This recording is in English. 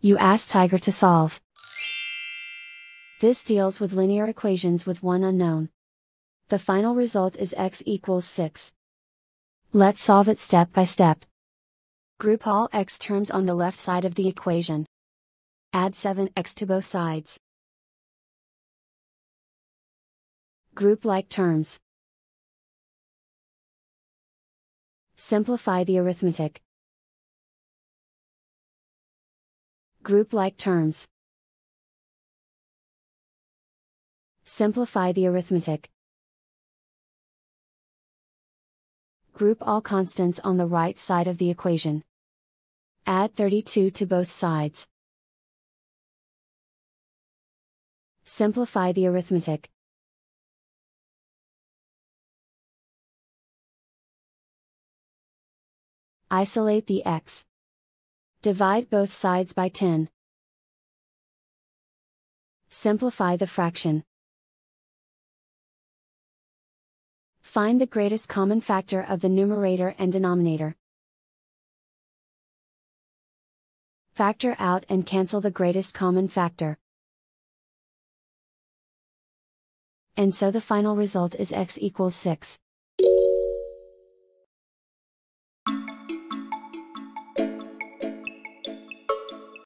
You ask Tiger to solve. This deals with linear equations with one unknown. The final result is x equals 6. Let's solve it step by step. Group all x terms on the left side of the equation. Add 7x to both sides. Group like terms. Simplify the arithmetic. Group like terms. Simplify the arithmetic. Group all constants on the right side of the equation. Add 32 to both sides. Simplify the arithmetic. Isolate the x. Divide both sides by 10. Simplify the fraction. Find the greatest common factor of the numerator and denominator. Factor out and cancel the greatest common factor. And so the final result is x equals 6.